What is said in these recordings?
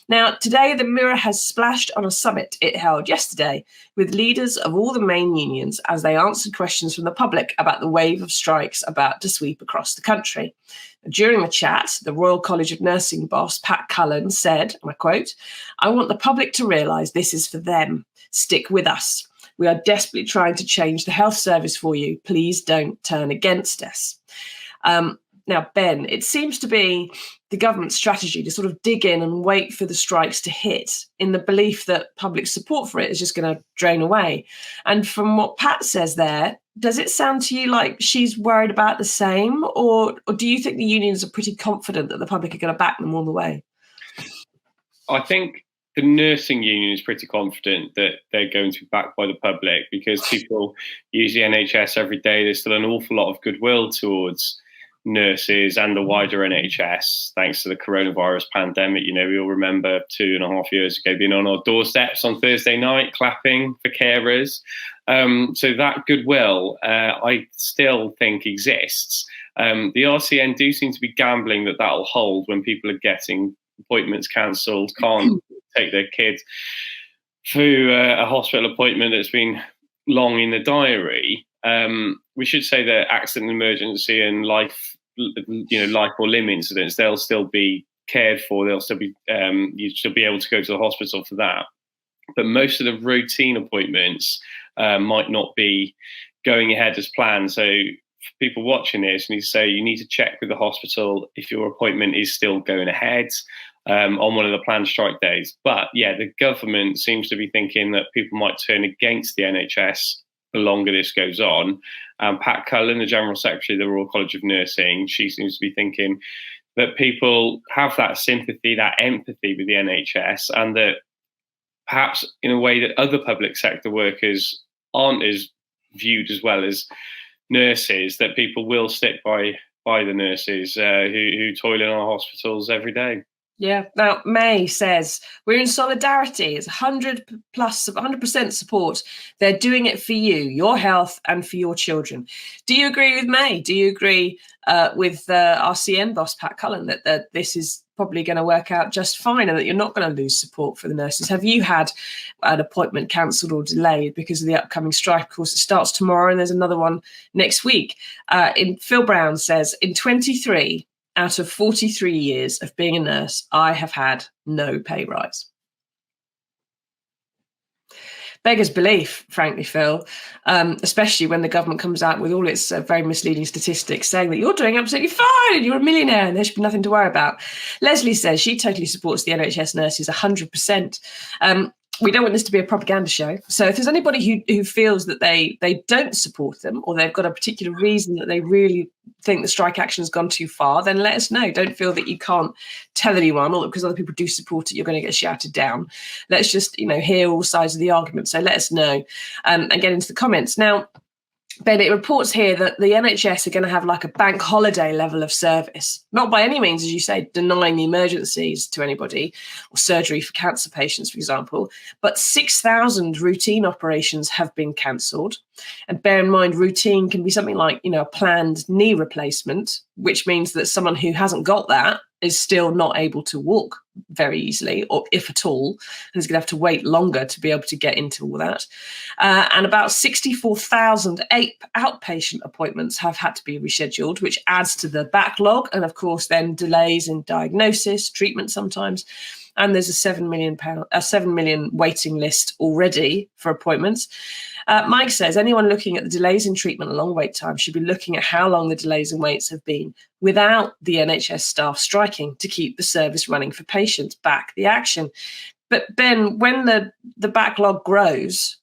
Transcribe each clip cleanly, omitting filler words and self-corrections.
Now, today, the Mirror has splashed on a summit it held yesterday with leaders of all the main unions as they answered questions from the public about the wave of strikes about to sweep across the country. During the chat, the Royal College of Nursing boss, Pat Cullen, said, and I quote, "I want the public to realise this is for them. Stick with us. We are desperately trying to change the health service for you. Please don't turn against us." Now, Ben, it seems to be the government's strategy to sort of dig in and wait for the strikes to hit in the belief that public support for it is just going to drain away. And from what Pat says there, does it sound to you like she's worried about the same? Or do you think the unions are pretty confident that the public are going to back them all the way? I think the nursing union is pretty confident that they're going to be backed by the public because people use the NHS every day. There's still an awful lot of goodwill towards nurses and the wider NHS, thanks to the coronavirus pandemic. You know, we all remember 2.5 years ago being on our doorsteps on Thursday night, clapping for carers. So that goodwill, I still think exists. The RCN do seem to be gambling that that'll hold when people are getting appointments cancelled, can't take their kids through a hospital appointment that's been long in the diary. We should say that accident and emergency and life or limb incidents, they'll still be cared for. They'll still be, you should be able to go to the hospital for that. But most of the routine appointments might not be going ahead as planned. So for people watching this, need to say you need to check with the hospital if your appointment is still going ahead on one of the planned strike days. But yeah, the government seems to be thinking that people might turn against the NHS the longer this goes on. Pat Cullen, the General Secretary of the Royal College of Nursing, she seems to be thinking that people have that sympathy, that empathy with the NHS, and that perhaps in a way that other public sector workers aren't as viewed as well as nurses, that people will stick by the nurses who toil in our hospitals every day. Yeah. Now, May says, we're in solidarity. It's 100% support. They're doing it for you, your health and for your children. Do you agree with May? Do you agree with RCN boss, Pat Cullen, that this is probably going to work out just fine and that you're not going to lose support for the nurses? Have you had an appointment cancelled or delayed because of the upcoming strike? Of course, it starts tomorrow and there's another one next week. Phil Brown says, in 23 out of 43 years of being a nurse, I have had no pay rise. Beggars belief, frankly, Phil, especially when the government comes out with all its very misleading statistics saying that you're doing absolutely fine and you're a millionaire and there should be nothing to worry about. Leslie says she totally supports the NHS nurses 100%. We don't want this to be a propaganda show. So if there's anybody who feels that they don't support them or they've got a particular reason that they really think the strike action has gone too far, then let us know. Don't feel that you can't tell anyone or because other people do support it, you're going to get shouted down. Let's just, hear all sides of the argument. So let us know and get into the comments. Now, Ben, it reports here that the NHS are going to have like a bank holiday level of service. Not by any means, as you say, denying the emergencies to anybody or surgery for cancer patients, for example, but 6,000 routine operations have been cancelled. And bear in mind, routine can be something like, a planned knee replacement, which means that someone who hasn't got that is still not able to walk very easily, or if at all, and is going to have to wait longer to be able to get into all that. And about 64,000 outpatient appointments have had to be rescheduled, which adds to the backlog. And of course, then delays in diagnosis, treatment sometimes. And there's a 7 million waiting list already for appointments. Mike says anyone looking at the delays in treatment and long wait time should be looking at how long the delays and waits have been without the NHS staff striking to keep the service running for patients. Back the action. But Ben, when the backlog grows,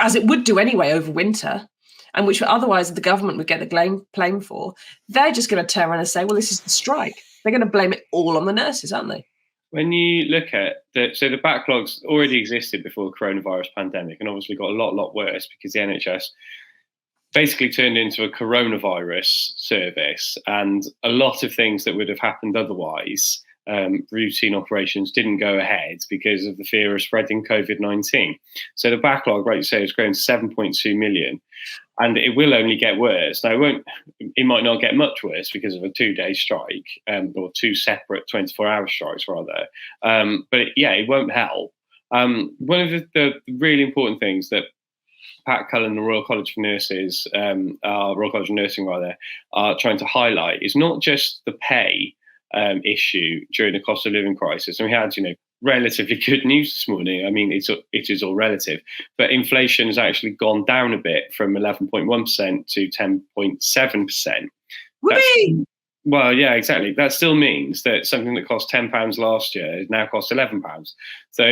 as it would do anyway over winter, and which otherwise the government would get the blame for, they're just going to turn around and say, well, this is the strike. They're going to blame it all on the nurses, aren't they? When you look at the backlogs already existed before the coronavirus pandemic, and obviously got a lot worse because the NHS basically turned into a coronavirus service, and a lot of things that would have happened otherwise routine operations didn't go ahead because of the fear of spreading COVID-19. So the backlog, like you say, has grown to 7.2 million. And it will only get worse. Now, it might not get much worse because of a 2-day strike, or 2 separate 24-hour strikes, rather. It won't help. One of the really important things that Pat Cullen, the Royal College of Nurses, Royal College of Nursing, rather, are trying to highlight is not just the pay issue during the cost of living crisis. And we had, relatively good news this morning. I mean, it is all relative, but inflation has actually gone down a bit from 11.1% to 10.7%. Well, yeah, exactly. That still means that something that cost £10 last year now costs £11. So,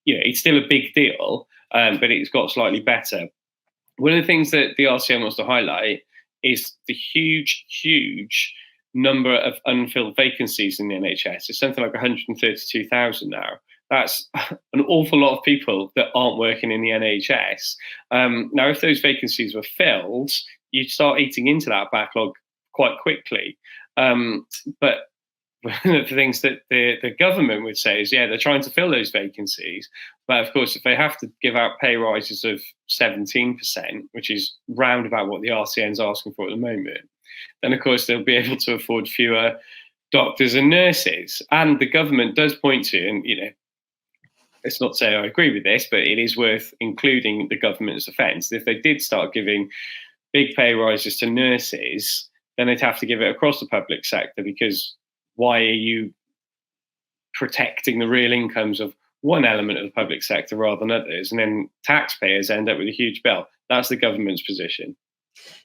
it's still a big deal, but it's got slightly better. One of the things that the RCN wants to highlight is the huge number of unfilled vacancies in the NHS. It's something like 132,000 now. That's an awful lot of people that aren't working in the NHS. Now, if those vacancies were filled, you'd start eating into that backlog quite quickly. But one of the things that the government would say is, they're trying to fill those vacancies. But of course, if they have to give out pay rises of 17%, which is round about what the RCN is asking for at the moment, then of course they'll be able to afford fewer doctors and nurses. And the government does point to, and let's not say I agree with this, but it is worth including the government's defence. If they did start giving big pay rises to nurses, then they'd have to give it across the public sector, because why are you protecting the real incomes of one element of the public sector rather than others? And then taxpayers end up with a huge bill. That's the government's position.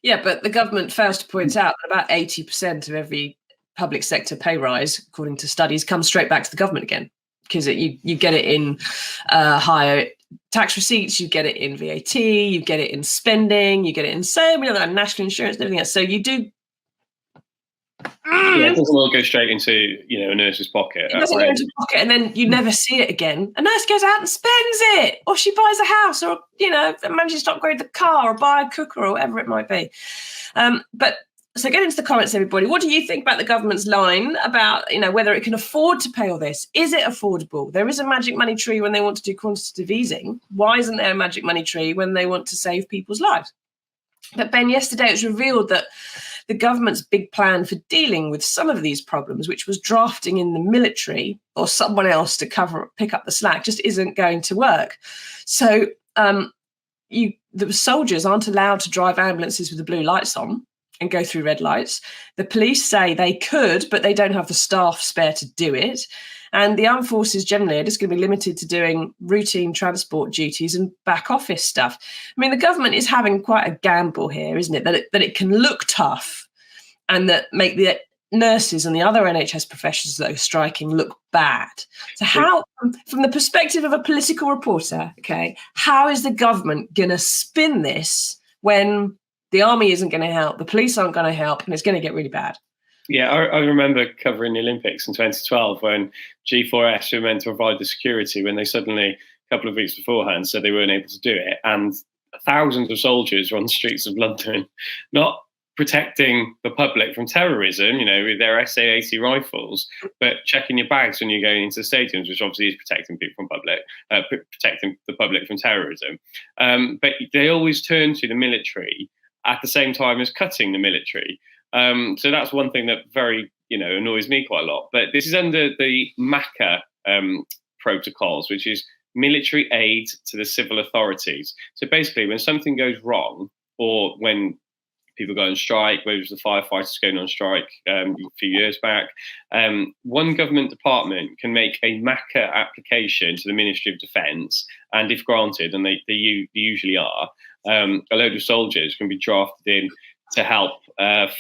Yeah, but the government fails to point out that about 80% of every public sector pay rise, according to studies, comes straight back to the government again, because you get it in higher tax receipts, you get it in VAT, you get it in spending, you get it in so many other national insurance and everything else. So you do. It doesn't all go straight into a nurse's pocket. It doesn't go into a pocket, and then you never see it again. A nurse goes out and spends it, or she buys a house, or manages to upgrade the car, or buy a cooker, or whatever it might be. So get into the comments, everybody. What do you think about the government's line about whether it can afford to pay all this? Is it affordable? There is a magic money tree when they want to do quantitative easing. Why isn't there a magic money tree when they want to save people's lives? But Ben, yesterday it was revealed that the government's big plan for dealing with some of these problems, which was drafting in the military or someone else to pick up the slack, just isn't going to work. So the soldiers aren't allowed to drive ambulances with the blue lights on and go through red lights. The police say they could, but they don't have the staff spare to do it. And the armed forces generally are just going to be limited to doing routine transport duties and back office stuff. I mean, the government is having quite a gamble here, isn't it? That it can look tough and that make the nurses and the other NHS professionals that are striking look bad. So how, from the perspective of a political reporter, how is the government going to spin this when the army isn't going to help, the police aren't going to help, and it's going to get really bad? Yeah, I remember covering the Olympics in 2012 when G4S were meant to provide the security, when they suddenly, a couple of weeks beforehand, said they weren't able to do it. And thousands of soldiers were on the streets of London, not protecting the public from terrorism, with their SA-80 rifles, but checking your bags when you're going into stadiums, which obviously is protecting people from protecting the public from terrorism. But they always turn to the military at the same time as cutting the military. So that's one thing that very, annoys me quite a lot. But this is under the MACA protocols, which is military aid to the civil authorities. So basically, when something goes wrong, or when people go on strike, whether it was the firefighters going on strike a few years back, one government department can make a MACA application to the Ministry of Defence, and if granted, and they usually are, a load of soldiers can be drafted in to help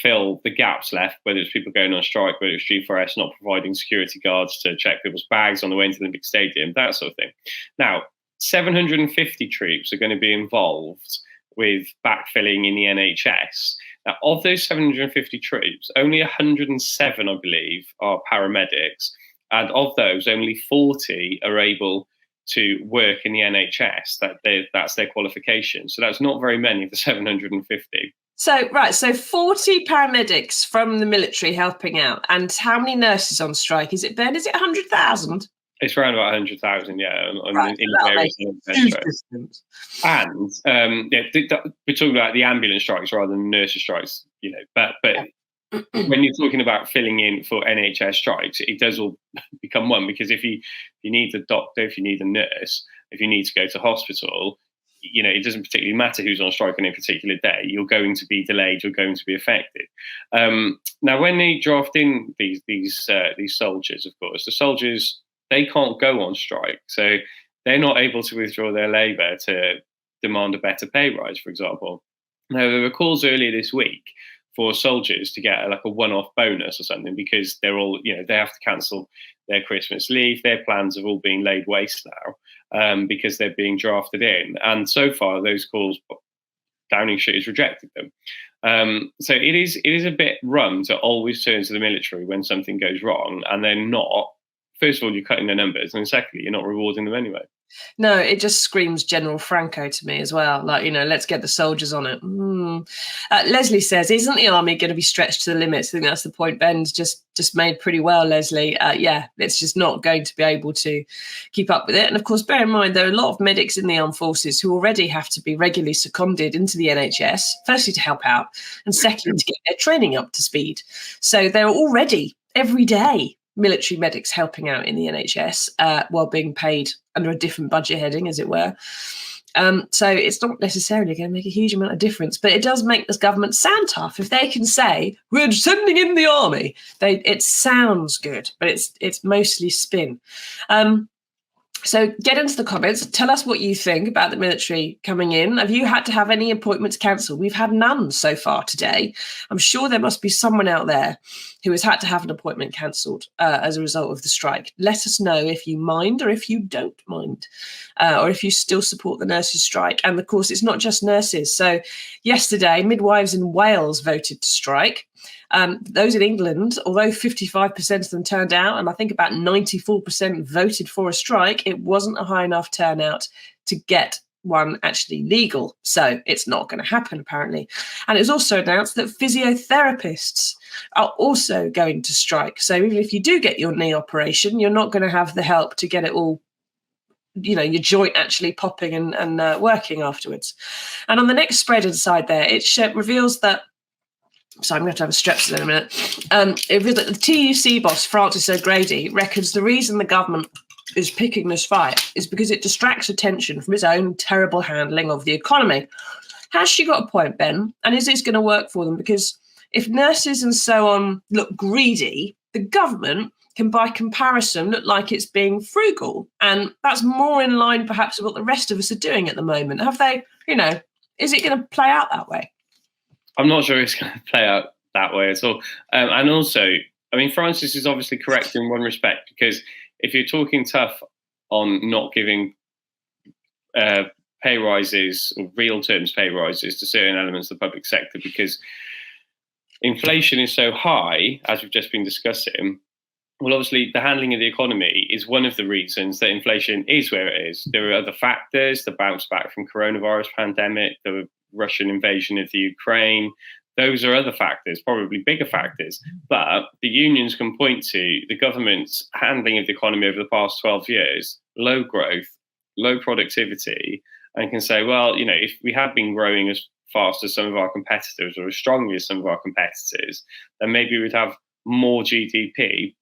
fill the gaps left, whether it's people going on strike, whether it's G4S not providing security guards to check people's bags on the way into the Olympic Stadium, that sort of thing. Now, 750 troops are going to be involved with backfilling in the NHS. Now, of those 750 troops, only 107, I believe, are paramedics. And of those, only 40 are able to work in the NHS. That's their qualification. So that's not very many of the 750. So 40 paramedics from the military helping out, and how many nurses on strike? Is it, Ben? Is it 100,000? It's around about 100,000, yeah, Right, in so various huge distance. And we're talking about the ambulance strikes rather than nurses strikes, But when you're talking about filling in for NHS strikes, it does all become one, because if you need a doctor, if you need a nurse, if you need to go to hospital, it doesn't particularly matter who's on strike on a particular day. You're going to be delayed. You're going to be affected. Now, when they draft in these soldiers, of course, the soldiers, they can't go on strike, so they're not able to withdraw their labour to demand a better pay rise, for example. Now, there were calls earlier this week for soldiers to get a one-off bonus or something, because they're all, they have to cancel their Christmas leave. Their plans have all been laid waste now, because they're being drafted in. And so far, those calls, Downing Street has rejected them. So it is a bit rum to always turn to the military when something goes wrong, and they're not. First of all, you're cutting their numbers, and secondly, you're not rewarding them anyway. No, it just screams General Franco to me as well. Let's get the soldiers on it. Leslie says, isn't the army going to be stretched to the limits? I think that's the point Ben's just made pretty well, Leslie. Yeah, it's just not going to be able to keep up with it. And of course, bear in mind, there are a lot of medics in the armed forces who already have to be regularly seconded into the NHS, firstly to help out, and secondly to get their training up to speed. So they're already every day military medics helping out in the NHS while being paid under a different budget heading, as it were. So it's not necessarily going to make a huge amount of difference, but it does make this government sound tough. If they can say, we're sending in the army, it sounds good, but it's mostly spin. So get into the comments. Tell us what you think about the military coming in. Have you had to have any appointments cancelled? We've had none so far today. I'm sure there must be someone out there who has had to have an appointment cancelled as a result of the strike. Let us know if you mind or if you don't mind, or if you still support the nurses' strike. And of course, it's not just nurses. So yesterday, midwives in Wales voted to strike. Those in England, although 55% of them turned out, and I think about 94% voted for a strike, it wasn't a high enough turnout to get one actually legal. So it's not going to happen, apparently. And it was also announced that physiotherapists are also going to strike. So even if you do get your knee operation, you're not going to have the help to get it all, your joint actually popping and working afterwards. And on the next spread inside there, it reveals that, so I'm going to have a stretch in a minute. It reveals that the TUC boss, Francis O'Grady, reckons the reason the government is picking this fight is because it distracts attention from its own terrible handling of the economy. Has she got a point, Ben? And is this going to work for them? Because if nurses and so on look greedy, the government can, by comparison, look like it's being frugal. And that's more in line, perhaps, with what the rest of us are doing at the moment. Have they, is it going to play out that way? I'm not sure it's going to play out that way at all. And also, Francis is obviously correct in one respect, because if you're talking tough on not giving pay rises, or real terms pay rises, to certain elements of the public sector, because inflation is so high, as we've just been discussing, well, obviously, the handling of the economy is one of the reasons that inflation is where it is. There are other factors, the bounce back from coronavirus pandemic, the Russian invasion of the Ukraine. Those are other factors, probably bigger factors. But the unions can point to the government's handling of the economy over the past 12 years, low growth, low productivity, and can say, well, if we had been growing as fast as some of our competitors, or as strongly as some of our competitors, then maybe we'd have more GDP.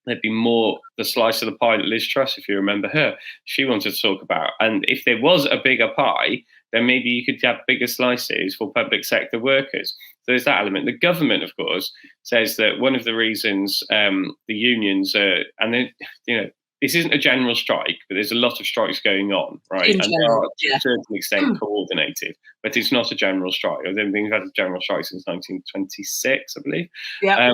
There'd be more the slice of the pie that Liz Truss, if you remember her, she wanted to talk about. And if there was a bigger pie, then maybe you could have bigger slices for public sector workers. So there's that element. The government, of course, says that one of the reasons the unions and then, this isn't a general strike, but there's a lot of strikes going on, right? And they are to a certain extent coordinated, but it's not a general strike. I don't think we've had a general strike since 1926, I believe. Yeah.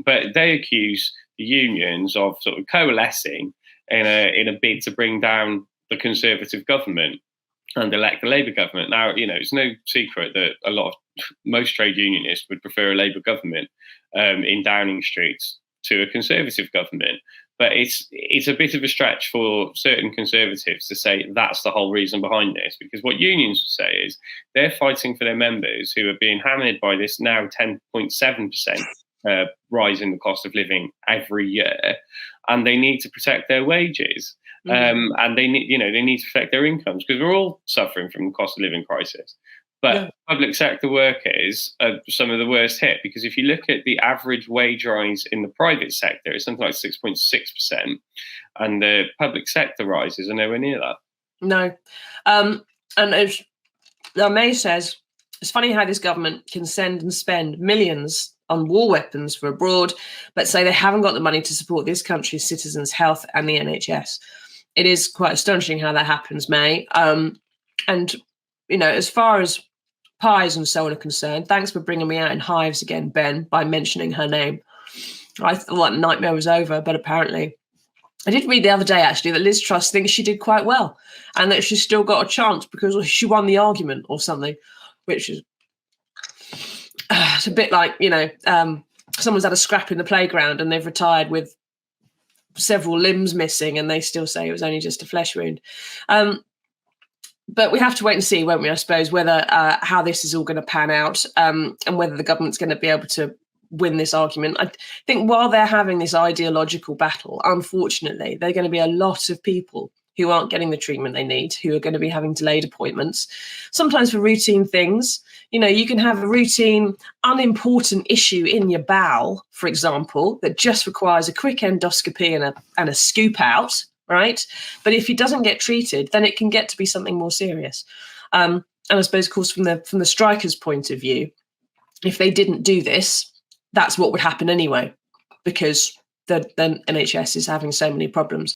But they accuse the unions of sort of coalescing in a bid to bring down the Conservative government and elect the Labour government. Now, it's no secret that most trade unionists would prefer a Labour government in Downing Street to a Conservative government. But it's a bit of a stretch for certain Conservatives to say that's the whole reason behind this, because what unions would say is they're fighting for their members who are being hammered by this now 10.7% rise in the cost of living every year, and they need to protect their wages. And they need to protect their incomes, because we're all suffering from the cost of living crisis. But public sector workers are some of the worst hit, because if you look at the average wage rise in the private sector, it's something like 6.6%, and the public sector rises are nowhere near that. No. And as May says, it's funny how this government can send and spend millions on war weapons for abroad, but say they haven't got the money to support this country's citizens' health and the NHS. It is quite astonishing how that happens, May. And, as far as pies and so on are concerned, thanks for bringing me out in hives again, Ben, by mentioning her name. I thought that nightmare was over, but apparently I did read the other day, actually, that Liz Truss thinks she did quite well and that she's still got a chance because she won the argument or something, which is it's a bit like, someone's had a scrap in the playground and they've retired with several limbs missing and they still say it was only just a flesh wound. But we have to wait and see, won't we, I suppose, whether how this is all going to pan out and whether the government's going to be able to win this argument. I think while they're having this ideological battle, unfortunately, there are going to be a lot of people who aren't getting the treatment they need, who are going to be having delayed appointments, sometimes for routine things. You can have a routine, unimportant issue in your bowel, for example, that just requires a quick endoscopy and a scoop out, right? But if it doesn't get treated, then it can get to be something more serious. And I suppose, of course, from the strikers' point of view, if they didn't do this, that's what would happen anyway, because the NHS is having so many problems.